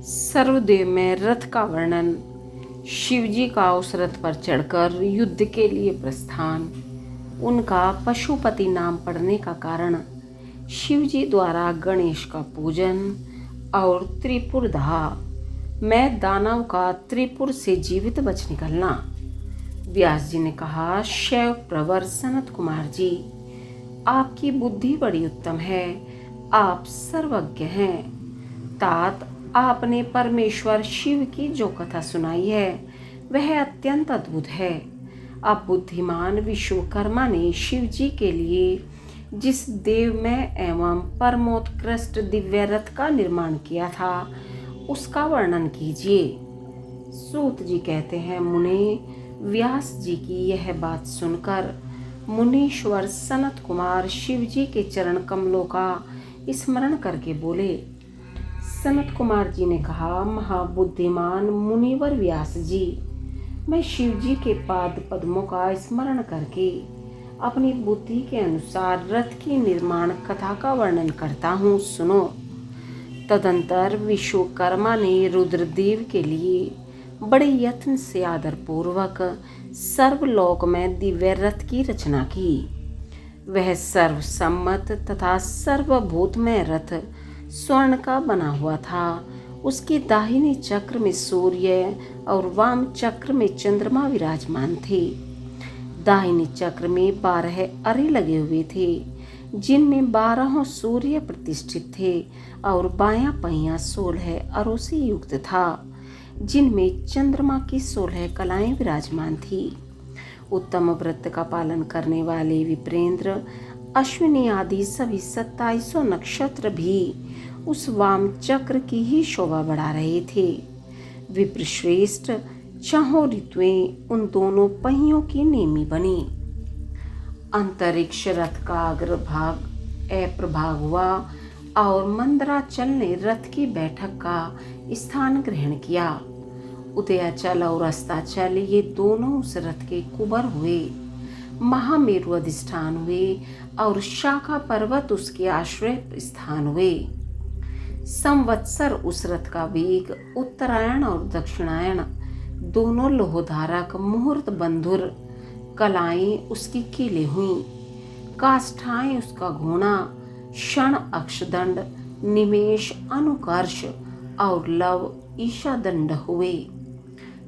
सर्वदेव में रथ का वर्णन। शिवजी का उस रथ पर चढ़कर युद्ध के लिए प्रस्थान। उनका पशुपति नाम पड़ने का कारण शिवजी द्वारा गणेश का पूजन और त्रिपुरधा में दानव का त्रिपुर से जीवित बच निकलना। व्यास जी ने कहा, शैव प्रवर सनत कुमार जी, आपकी बुद्धि बड़ी उत्तम है, आप सर्वज्ञ हैं। तात आपने परमेश्वर शिव की जो कथा सुनाई है वह अत्यंत अद्भुत है। अब बुद्धिमान विश्वकर्मा ने शिव जी के लिए जिस देवमय एवं परमोत्कृष्ट दिव्य रथ का निर्माण किया था उसका वर्णन कीजिए। सूत जी कहते हैं, मुने, व्यास जी की यह बात सुनकर मुनीश्वर सनत कुमार शिव जी के चरण कमलों का स्मरण करके बोले। सनत कुमार जी ने कहा, महाबुद्धिमान मुनिवर व्यास जी, मैं शिव जी के पाद पद्मों का स्मरण करके अपनी बुद्धि के अनुसार रथ की निर्माण कथा का वर्णन करता हूँ, सुनो। तदंतर विश्वकर्मा ने रुद्रदेव के लिए बड़े यत्न से आदरपूर्वक सर्वलोक में दिव्य रथ की रचना की। वह सर्वसम्मत तथा सर्वभूतमय रथ स्वर्ण का बना हुआ था। उसके दाहिने चक्र में सूर्य और वाम चक्र में चंद्रमा विराजमान थे। दाहिने चक्र में 12 अरे लगे हुए थे, जिनमें 12 सूर्य प्रतिष्ठित थे, और बायां पहिया 16 अरों से युक्त था, जिनमें चंद्रमा की 16 कलाएं विराजमान थी। उत्तम व्रत का पालन करने वाले विप्रेंद्र, अश्विनी आदि सभी 2700 नक्षत्र भी उस वाम चक्र की ही शोभा बढ़ा रहे थे। विप्रश्रेष्ठ चाहों ऋतुएं उन दोनों पहियों की नेमी बनी। अंतरिक्ष रथ का अग्रभाग अप्रभाग हुआ और मंदराचल ने रथ की बैठक का स्थान ग्रहण किया। उदयाचल और अस्ताचल ये दोनों उस रथ के कुबर हुए। महामेरु अधिष्ठान हुए और शाखा पर्वत उसके आश्रय स्थान हुए। संवत्सर उस रथ का वेग, उत्तरायण और दक्षिणायन दोनों लोहधारक मुहूर्त बंधुर कलाएं उसकी कीले हुई। काष्ठाएं उसका घोड़ा, क्षण अक्षदंड, निमेष अनुकर्ष और लव ईशादंड हुए।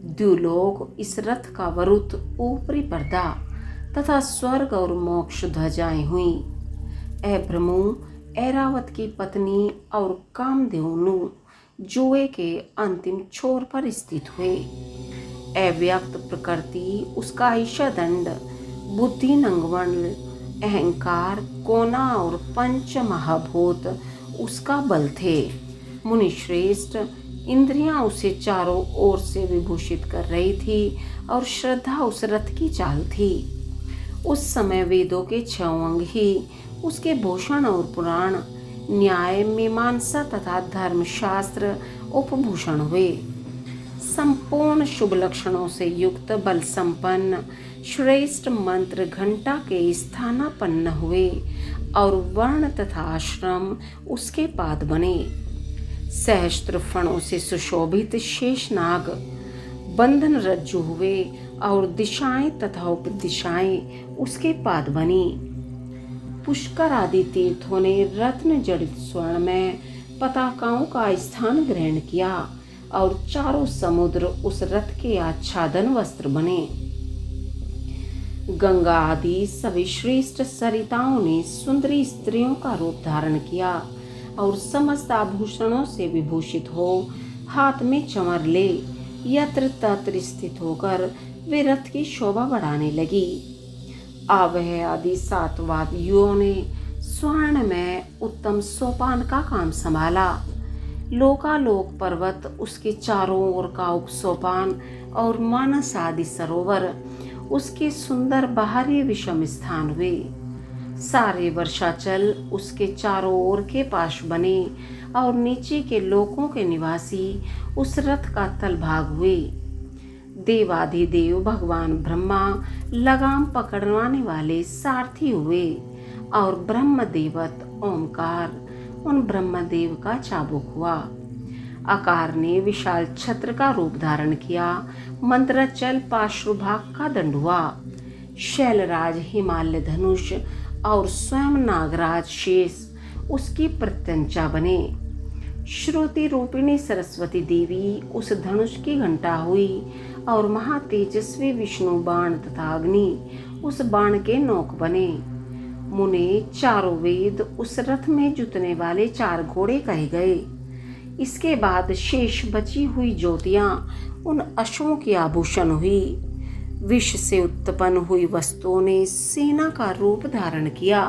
द्युलोक इस रथ का वरुत ऊपरी पर्दा तथा स्वर्ग और मोक्ष ध्वजाएं हुई। भ्रमु ऐरावत की पत्नी और कामधेनु जुए के अंतिम छोर पर स्थित हुए। अव्यक्त प्रकृति उसका ईशादंड, बुद्धि नंगवण, अहंकार, कोना और पंच महाभूत उसका बल थे। मुनिश्रेष्ठ, इंद्रियां उसे चारों ओर से विभूषित कर रही थी और श्रद्धा उस रथ की चाल थी। उस समय वेदों के 6 अंग ही उसके भूषण और पुराण, न्याय, मीमांसा तथा धर्मशास्त्र उपभूषण हुए। संपूर्ण शुभ लक्षणों से युक्त बल संपन्न श्रेष्ठ मंत्र घंटा के स्थानापन्न हुए और वर्ण तथा आश्रम उसके पाद बने। सहस्त्र फणों से सुशोभित शेषनाग बंधन रज्जु हुए और दिशाएं तथा उपदिशाएं उसके पाद बनी। पुष्कर आदि तीर्थों ने रत्न जड़ित स्वर्ण में पताकाओं का स्थान ग्रहण किया और चारों समुद्र उस रथ के आच्छादन वस्त्र बने। गंगा आदि सभी श्रेष्ठ सरिताओं ने सुंदरी स्त्रियों का रूप धारण किया और समस्त आभूषणों से विभूषित हो हाथ में चमर ले यत्र तत्र स्थित होकर वे रथ की शोभा बढ़ाने लगी। आवह आदि 7 वादियों ने स्वर्ण में उत्तम सोपान का काम संभाला। लोकालोक पर्वत, उसके चारों ओर का उपसोपान और मानस आदि सरोवर उसके सुंदर बाहरी विषम स्थान हुए। सारे वर्षाचल उसके चारों ओर के पाश बने और नीचे के लोकों के निवासी उस रथ का तलभाग हुए। देवाधिदेव भगवान ब्रह्मा लगाम पकड़वाने वाले सारथी हुए और ब्रह्मदेवत ओमकार उन ब्रह्मदेव का चाबुक हुआ। आकार ने विशाल छत्र का रूप धारण किया। मंत्राचल पार्श्वभाग का दंड हुआ। शैलराज हिमालय धनुष और स्वयं नागराज शेष उसकी प्रत्यंचा बने। श्रुति रूपिणी सरस्वती देवी उस धनुष की घंटा हुई और महातेजस्वी विष्णु बाण तथा अग्नि उस बाण के नोक बने। मुने चारों वेद उस रथ में जुतने वाले 4 घोड़े कहे गए। इसके बाद शेष बची हुई ज्योतियां उन अश्वों की आभूषण हुई। विष से उत्पन्न हुई वस्तुओं ने सेना का रूप धारण किया।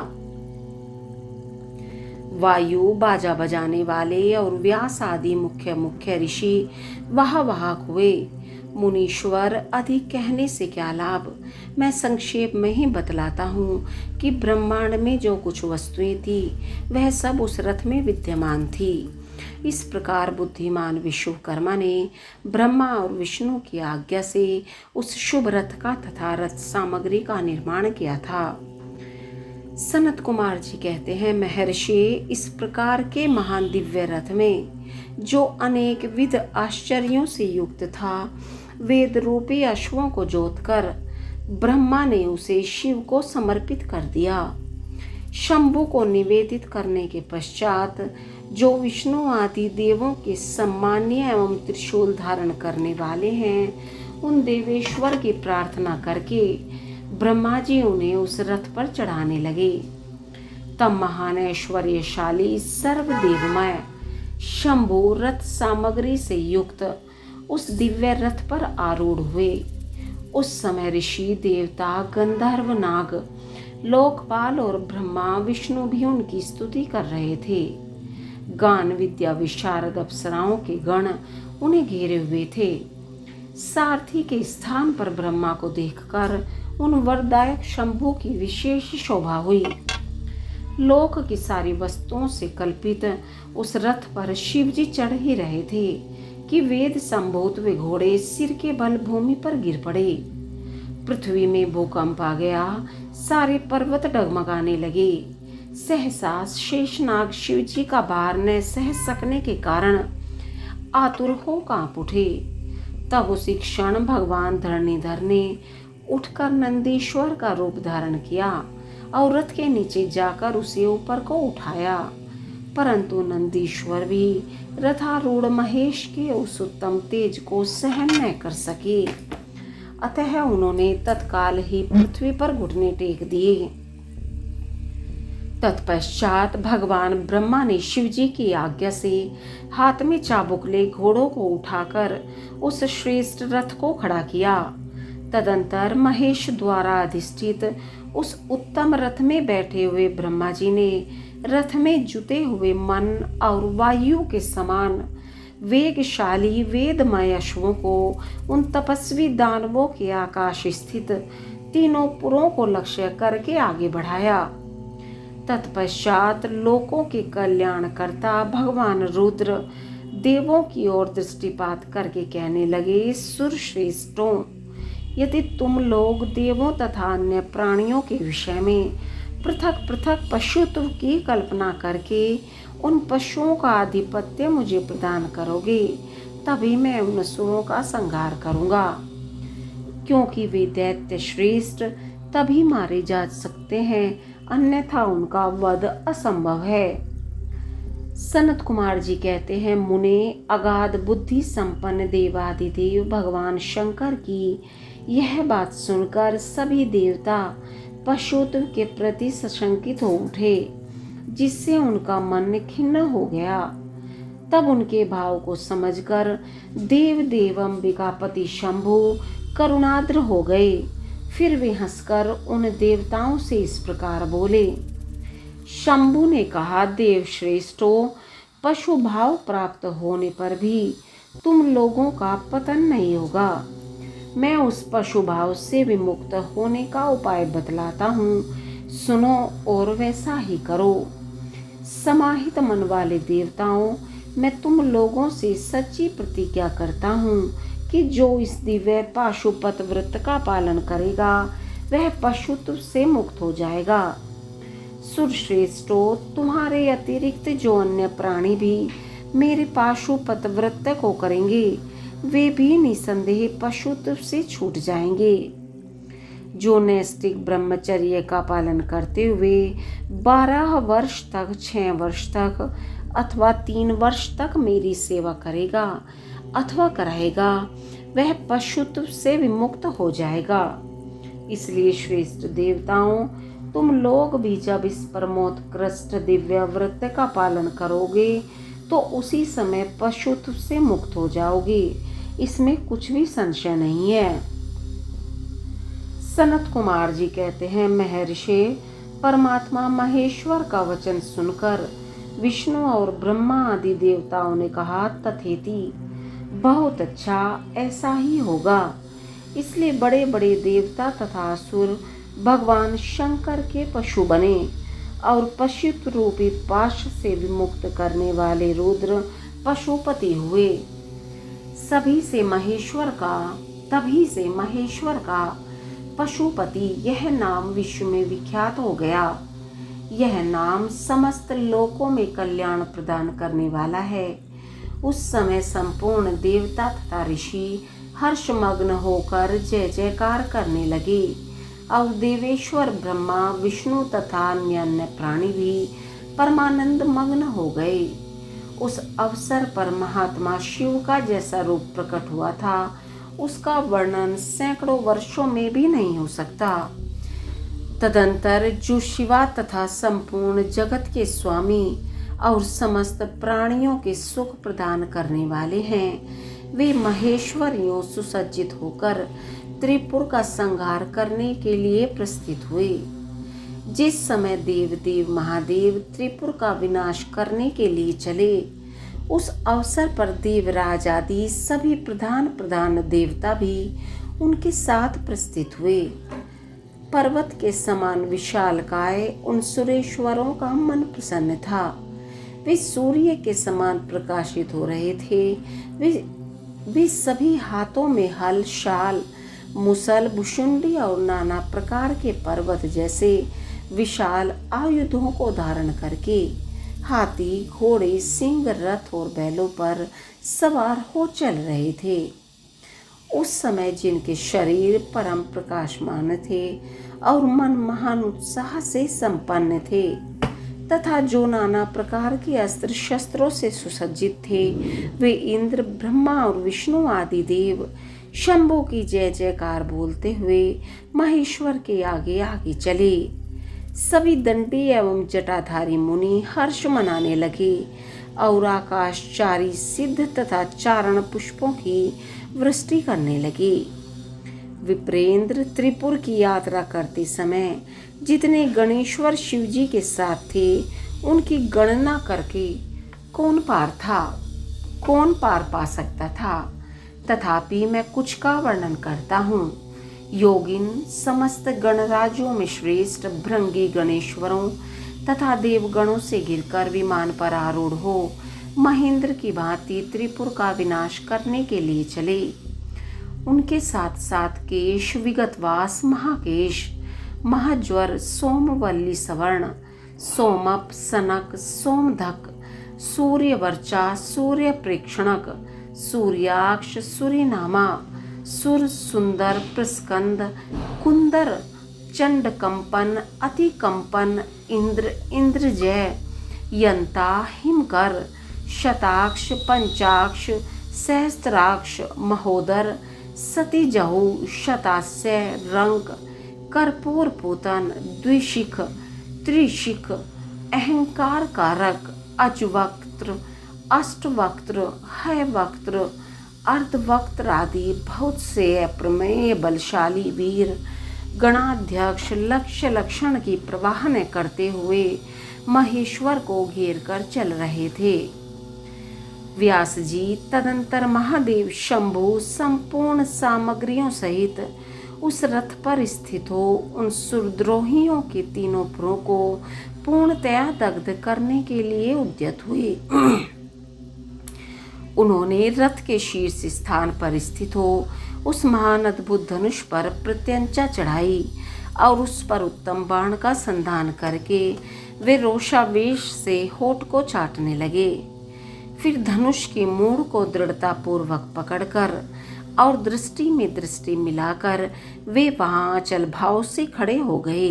वायु, बाजा बजाने वाले और व्यास आदि मुख्य मुख्य ऋषि वाहवाहक हुए। मुनीश्वर, अधिक कहने से क्या लाभ, मैं संक्षेप में ही बतलाता हूँ कि ब्रह्मांड में जो कुछ वस्तुएं थी वह सब उस रथ में विद्यमान थी। इस प्रकार बुद्धिमान विश्वकर्मा ने ब्रह्मा और विष्णु की आज्ञा से उस शुभ रथ का तथा रथ सामग्री का निर्माण किया था। सनत कुमार जी कहते हैं, महर्षि, इस प्रकार के महान दिव्य रथ में जो अनेक विध आश्चर्यों से युक्त था, वेद रूपी अश्वों को जोतकर ब्रह्मा ने उसे शिव को समर्पित कर दिया। शंभु को निवेदित करने के पश्चात जो विष्णु आदि देवों के सम्मानीय एवं त्रिशूल धारण करने वाले हैं, उन देवेश्वर की प्रार्थना करके ब्रह्मा जी उन्हें उस रथ पर चढ़ाने लगे। तब महान ऐश्वर्यशाली सर्वदेवमय शंभु रथ सामग्री से युक्त उस दिव्य रथ पर आरूढ़ हुए। उस समय ऋषि, देवता, गंधर्व, नाग, लोकपाल और ब्रह्मा विष्णु भी उनकी स्तुति कर रहे थे। गान विद्या विशारद अप्सराओं के गण उन्हें घेरे हुए थे। सारथी के स्थान पर ब्रह्मा को देखकर उन वरदायक शंभु की विशेष शोभा हुई। लोक की सारी वस्तुओं से कल्पित उस रथ पर शिव जी चढ़ ही रहे थे कि वेद संभूत वे घोड़े सिर के बल भूमि पर गिर पड़े। पृथ्वी में भूकंप आ गया, सारे पर्वत डगमगाने लगे। सहसा शेषनाग शिव जी का भार न सह सकने के कारण आतुर हो कांप उठे। तब उसी क्षण भगवान धरणीधर ने उठकर नंदीश्वर का रूप धारण किया और रथ के नीचे जाकर उसे ऊपर को उठाया। परंतु नंदीश्वर भी रथारूढ़ महेश के उस उत्तम तेज को सहन न कर सके। अतः उन्होंने तत्काल ही पृथ्वी पर घुटने टेक दिए। तत्पश्चात भगवान ब्रह्मा ने शिवजी की आज्ञा से हाथ में चाबुक ले घोड़ों को उठाकर उस श्रेष्ठ रथ को खड़ा किया। तदंतर महेश द्वारा अधिष्ठित उस उत्तम रथ में बैठे हुए ब्रह्मा जी ने रथ में जुते हुए मन और वायु के समान वेगशाली वेदमय अश्वों को उन तपस्वी दानवों के आकाश स्थित तीनों पुरों को लक्ष्य करके आगे बढ़ाया। तत्पश्चात लोकों के कल्याणकर्ता भगवान रुद्र देवों की ओर दृष्टिपात करके कहने लगे, सुरश्रेष्ठों, यदि तुम लोग देवों तथा अन्य प्राणियों के विषय में पृथक पृथक पशुत्व की कल्पना करके उन पशुओं का आधिपत्य मुझे प्रदान करोगे, तभी मैं उन असुरों का संहार करूंगा, क्योंकि वे दैत्य श्रेष्ठ तभी मारे जा सकते हैं, अन्यथा उनका वध असंभव है। सनत कुमार जी कहते हैं, मुने, अगाध बुद्धि संपन्न देवादिदेव भगवान शंकर की यह बात सुनकर सभी देवता पशुत्व के प्रति सशंकित हो उठे, जिससे उनका मन खिन्न हो गया। तब उनके भाव को समझकर देव देव अंबिकापति शंभु करुणाद्र हो गए। फिर वे हंसकर उन देवताओं से इस प्रकार बोले। शंभु ने कहा, देव श्रेष्ठों, पशु भाव प्राप्त होने पर भी तुम लोगों का पतन नहीं होगा। मैं उस पशु भाव से विमुक्त होने का उपाय बतलाता हूँ, सुनो और वैसा ही करो। समाहित मन वाले देवताओं, मैं तुम लोगों से सच्ची प्रतिज्ञा करता हूँ कि जो इस दिव्य पाशुपत व्रत का पालन करेगा वह पशुत्व से मुक्त हो जाएगा। सुरश्रेष्ठों, तुम्हारे अतिरिक्त जो अन्य प्राणी भी मेरे पाशुपत व्रत को करेंगे वे भी निसंदेह पशुत्व से छूट जाएंगे। जो नैष्ठिक ब्रह्मचर्य का पालन करते हुए 12 वर्ष तक, 6 वर्ष तक अथवा 3 वर्ष तक मेरी सेवा करेगा अथवा कराएगा, वह पशुत्व से विमुक्त हो जाएगा। इसलिए श्रेष्ठ देवताओं, तुम लोग भी जब इस परमोत्कृष्ट दिव्य व्रत का पालन करोगे तो उसी समय पशुत्व से मुक्त हो जाओगे, इसमें कुछ भी संशय नहीं है। सनत कुमार जी कहते हैं, महर्षि, परमात्मा महेश्वर का वचन सुनकर विष्णु और ब्रह्मा आदि देवताओं ने कहा, तथेति, बहुत अच्छा, ऐसा ही होगा। इसलिए बड़े बड़े देवता तथा असुर भगवान शंकर के पशु बने और पशुत्व रूपी पाश से विमुक्त करने वाले रुद्र पशुपति हुए। तभी से महेश्वर का पशुपति यह नाम विश्व में विख्यात हो गया। यह नाम समस्त लोकों में कल्याण प्रदान करने वाला है। उस समय संपूर्ण देवता तथा ऋषि हर्षमग्न होकर जय जयकार करने लगे और देवेश्वर ब्रह्मा, विष्णु तथा अन्य प्राणी भी परमानंद मग्न हो गए। उस अवसर पर महात्मा शिव का जैसा रूप प्रकट हुआ था, उसका वर्णन सैकड़ों वर्षों में भी नहीं हो सकता। तदंतर जो शिवा तथा संपूर्ण जगत के स्वामी और समस्त प्राणियों के सुख प्रदान करने वाले हैं, वे महेश्वरियों सुसज्जित होकर त्रिपुर का संहार करने के लिए प्रस्थित हुए। जिस समय देव महादेव त्रिपुर का विनाश करने के लिए चले, उस अवसर पर देवराज आदि सभी प्रधान देवता भी उनके साथ प्रस्थित हुए। पर्वत के समान विशालकाय उन सुरेश्वरों का मन प्रसन्न था। वे सूर्य के समान प्रकाशित हो रहे थे। वे सभी हाथों में हल, शाल, मुसल, भुशुंडी और नाना प्रकार के पर्वत जैसे विशाल आयुधों को धारण करके हाथी, घोड़े, सिंह, रथ और बैलों पर सवार हो चल रहे थे। उस समय जिनके शरीर परम प्रकाशमान थे और मन महान उत्साह से संपन्न थे तथा जो नाना प्रकार के अस्त्र शस्त्रों से सुसज्जित थे, वे इंद्र, ब्रह्मा और विष्णु आदि देव शंभु की जय जयकार बोलते हुए महेश्वर के आगे आगे चले। सभी दंडी एवं जटाधारी मुनि हर्ष मनाने लगे और आकाशचारी सिद्ध तथा चारण पुष्पों की वृष्टि करने लगे। विप्रेंद्र त्रिपुर की यात्रा करते समय जितने गणेश्वर शिवजी के साथ थे, उनकी गणना करके कौन पार पा सकता था। तथापि मैं कुछ का वर्णन करता हूँ। योगिन समस्त गणराज्यों में श्रेष्ठ भृंगी गणेश्वरों तथा देवगणों से घिरकर विमान पर आरूढ़ हो महेंद्र की भांति त्रिपुर का विनाश करने के लिए चले। उनके साथ साथ केश, विगतवास, महाकेश, महाज्वर, सोमवल्ली सवर्ण, सोमप, सनक, सोमधक, सूर्यवर्चा, सूर्य प्रेक्षणक, सूर्याक्ष, सूर्यनामा, सुर, सुंदर, प्रस्कंद, कुंदर, चंडकंपन, अतिकंपन, इंद्र, इंद्रजय, यंता, हिमकर, शताक्ष, पंचाक्ष, सहस्त्राक्ष, महोदर, सतीजहु, शतास्य, रंक, कर्पूर पूतन, द्विशिख, त्रिशिख, अहंकार कारक, अजवक्त्र, अष्टवक्त्र, हैवक्त्र, अर्धवक्त्र आदि बहुत से अप्रमेय बलशाली वीर गणाध्यक्ष लक्ष्य लक्षण की प्रवाहन करते हुए महेश्वर को घेर कर चल रहे थे। व्यास जी तदंतर महादेव शंभु संपूर्ण सामग्रियों सहित उस रथ पर स्थित हो उन सुरद्रोहियों के तीनों पुरों को पूर्णतया दग्ध करने के लिए उद्यत हुए। उन्होंने रथ के शीर्ष स्थान पर स्थित हो उस महान अद्भुत धनुष पर प्रत्यंचा चढ़ाई और उस पर उत्तम बाण का संधान करके वे रोषावेश से होठ को चाटने लगे। फिर धनुष के मूड़ को दृढ़ता पूर्वक पकड़कर और दृष्टि में दृष्टि मिलाकर वे वहां अचल भाव से खड़े हो गए।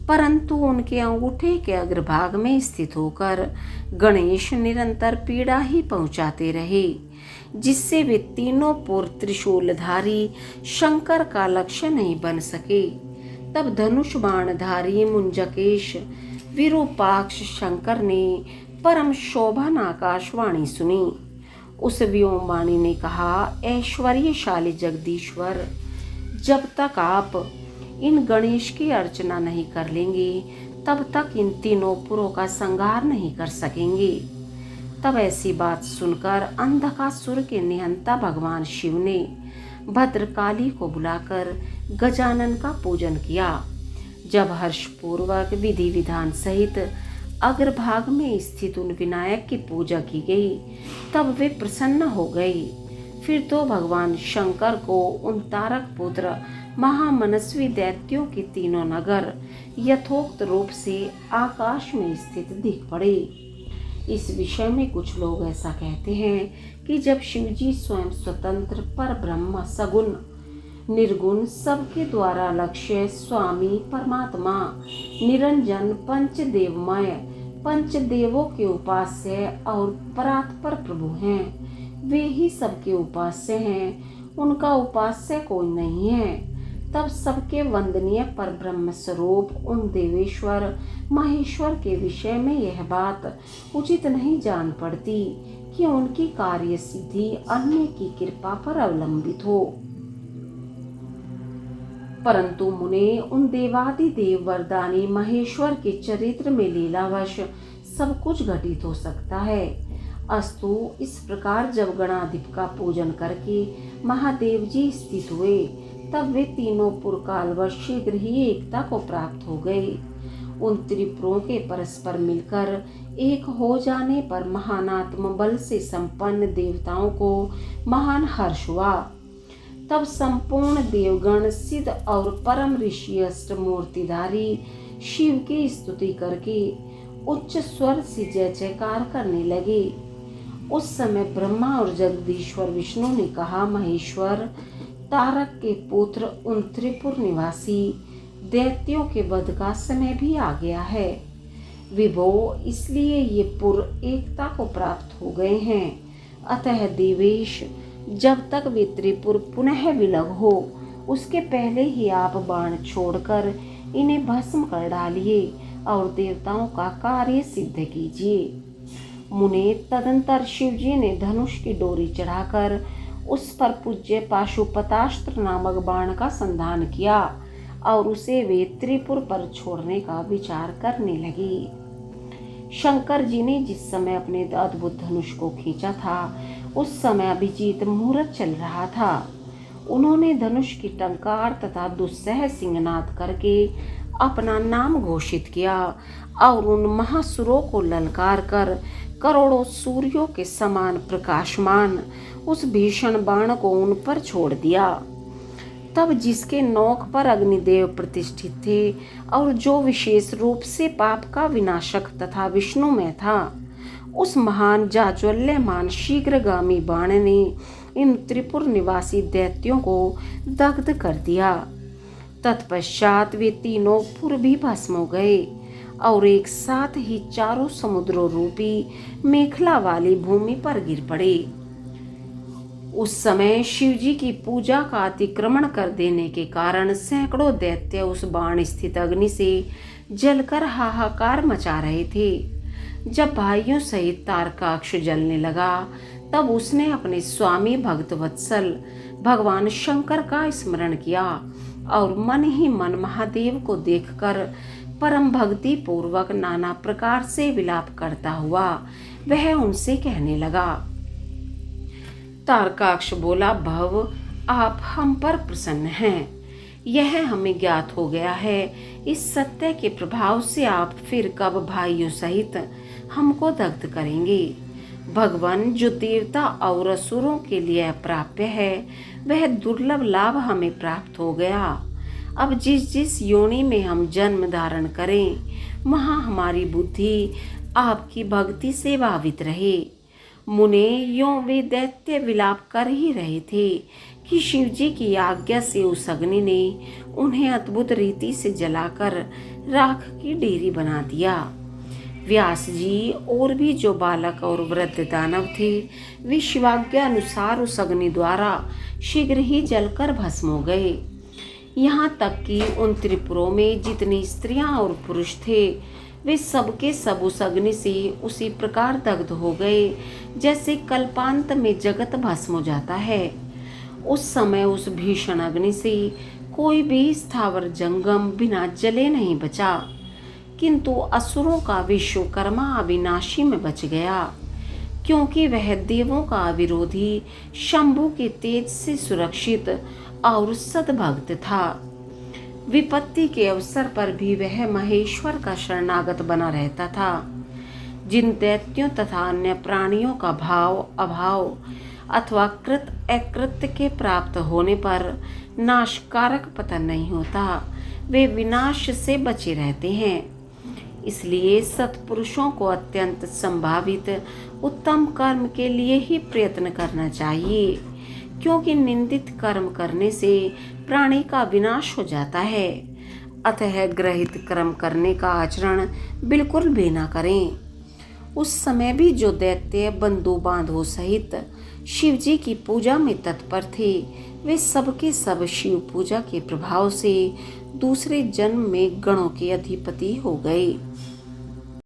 परंतु उनके अंगूठे के अग्रभाग में स्थित होकर गणेश निरंतर पीड़ा ही पहुंचाते रहे, जिससे वे तीनों पूर्व त्रिशूलधारी शंकर का लक्ष्य नहीं बन सके। तब धनुष बाणधारी मुंजकेश विरूपाक्ष शंकर ने परम शोभन आकाशवाणी सुनी। उस व्योमवाणी ने कहा, ऐश्वर्यशाली जगदीश्वर, जब तक आप इन गणेश की अर्चना नहीं कर लेंगे तब तक इन तीनों पुरों का संहार नहीं कर सकेंगे। तब ऐसी बात सुनकर अंधकासुर के निहंता भगवान शिव ने भद्रकाली को बुलाकर गजानन का पूजन किया। जब हर्षपूर्वक विधि विधान सहित अग्रभाग में स्थित उन विनायक की पूजा की गई तब वे प्रसन्न हो गई। फिर तो भगवान शंकर को उन तारक पुत्र महामनस्वी दैत्यों के तीनों नगर यथोक्त रूप से आकाश में स्थित दिख पड़े। इस विषय में कुछ लोग ऐसा कहते हैं कि जब शिवजी स्वयं स्वतंत्र पर ब्रह्म सगुण निर्गुण सबके द्वारा लक्ष्य स्वामी परमात्मा निरंजन पंचदेवमय पंचदेवों के उपास्य और परात्पर प्रभु हैं, वे ही सबके उपास्य हैं, उनका उपास्य कोई नहीं है। तब सबके वंदनीय पर ब्रह्म स्वरूप उन देवेश्वर महेश्वर के विषय में यह बात उचित नहीं जान पड़ती कि उनकी कार्य सिद्धि अन्य की कृपा पर अवलंबित हो। परंतु मुने उन देवादि देव वरदानी महेश्वर के चरित्र में लीलावश सब कुछ घटित हो सकता है। अस्तु इस प्रकार जब गणाधिप का पूजन करके महादेव जी स्थित हुए तब वे तीनों पुरकालवश शीघ्र ही एकता को प्राप्त हो गए। उन त्रिपुरों के परस्पर मिलकर एक हो जाने पर महानात्म बल से संपन्न देवताओं को महान हर्ष हुआ। तब संपूर्ण देवगण सिद्ध और परम ऋषि अष्टमूर्तिधारी शिव की स्तुति करके उच्च स्वर से जय जयकार करने लगे। उस समय ब्रह्मा और जगदीश्वर विष्णु ने कहा, महेश्वर, तारक के पुत्र उन त्रिपुर निवासी दैत्यों के वध का समय भी आ गया है। विभो, इसलिए ये पुर एकता को प्राप्त हो गए हैं। अतः देवेश, जब तक वे त्रिपुर पुनः विलग हो उसके पहले ही आप बाण छोड़कर इन्हें भस्म कर डालिए और देवताओं का कार्य सिद्ध कीजिए। मुने, तदंतर शिवजी ने धनुष की डोरी चढ़ाकर उस पर पूज्य पाशुपतास्त्र नामक बाण का संधान किया और उसे वे त्रिपुर पर छोड़ने का विचार करने लगे। शंकर जी ने जिस समय अपने अद्भुत धनुष को खींचा था उस समय अभिजीत मुहूर्त चल रहा था। उन्होंने धनुष की टंकार तथा दुस्सह सिंहनाद करके अपना नाम घोषित किया और उन महासुरों को ललकार कर करोड़ों सूर्यों के समान प्रकाशमान उस भीषण बाण को उन पर छोड़ दिया। तब जिसके नोक पर अग्निदेव प्रतिष्ठित थे और जो विशेष रूप से पाप का विनाशक तथा विष्णुमय था, उस महान जाज्वल्यमान शीघ्रगामी बाण ने इन त्रिपुर निवासी दैत्यों को दग्ध कर दिया। तत्पश्चात वे तीनों पुर भी भस्म हो गए और एक साथ ही चारों समुद्रों रूपी मेखला वाली भूमि पर गिर पड़े। उस समय शिवजी की पूजा का अतिक्रमण कर देने के कारण सैकड़ों दैत्य उस बाण स्थित अग्नि से जलकर हाहाकार मचा रहे थे। जब भाइयों सहित तारकाक्ष जलने लगा तब उसने अपने स्वामी भक्तवत्सल भगवान शंकर का स्मरण किया और मन ही मन महादेव को देखकर परम भक्ति पूर्वक नाना प्रकार से विलाप करता हुआ वह उनसे कहने लगा। तारकाक्ष बोला, भव, आप हम पर प्रसन्न हैं, यह हमें ज्ञात हो गया है। इस सत्य के प्रभाव से आप फिर कब भाइयों सहित हमको दग्ध करेंगे। भगवान, जो देवता और असुरों के लिए अप्राप्य है वह दुर्लभ लाभ हमें प्राप्त हो गया। अब जिस जिस योनि में हम जन्म धारण करें वहाँ हमारी बुद्धि आपकी भक्ति से भावित रहे। मुने यों वे दैत्य विलाप कर ही रहे थे कि शिवजी की आज्ञा से उस अग्नि ने उन्हें अद्भुत रीति से जलाकर राख की डेरी बना दिया। व्यास जी और भी जो बालक और वृद्ध दानव थे वे शिवाज्ञा अनुसार उस अग्नि द्वारा शीघ्र ही जलकर भस्म हो गए। यहाँ तक कि उन त्रिपुरों में जितनी स्त्रियां और पुरुष थे वे सबके सब उस अग्नि से उसी प्रकार दग्ध हो गए जैसे कल्पांत में जगत भस्म हो जाता है। उस समय उस भीषण अग्नि से कोई भी स्थावर जंगम बिना जले नहीं बचा, किंतु असुरों का विश्वकर्मा अविनाशी में बच गया, क्योंकि वह देवों का विरोधी शंभु के तेज से सुरक्षित और सद्भक्त था। विपत्ति के अवसर पर भी वह महेश्वर का शरणागत बना रहता था। जिन दैत्यों तथा अन्य प्राणियों का भाव अभाव अथवा कृत अकृत्य के प्राप्त होने पर नाशकारक पतन नहीं होता, वे विनाश से बचे रहते हैं। इसलिए सत्पुरुषों को अत्यंत संभावित उत्तम कर्म के लिए ही प्रयत्न करना चाहिए, क्योंकि निंदित कर्म करने से प्राणी का विनाश हो जाता है। अतः ग्रहित कर्म करने का आचरण बिल्कुल भी न करें। उस समय भी जो दैत्य बंधु बांधवों सहित शिव जी की पूजा में तत्पर थे वे सबके सब शिव पूजा के प्रभाव से दूसरे जन्म में गणों के अधिपति हो गए।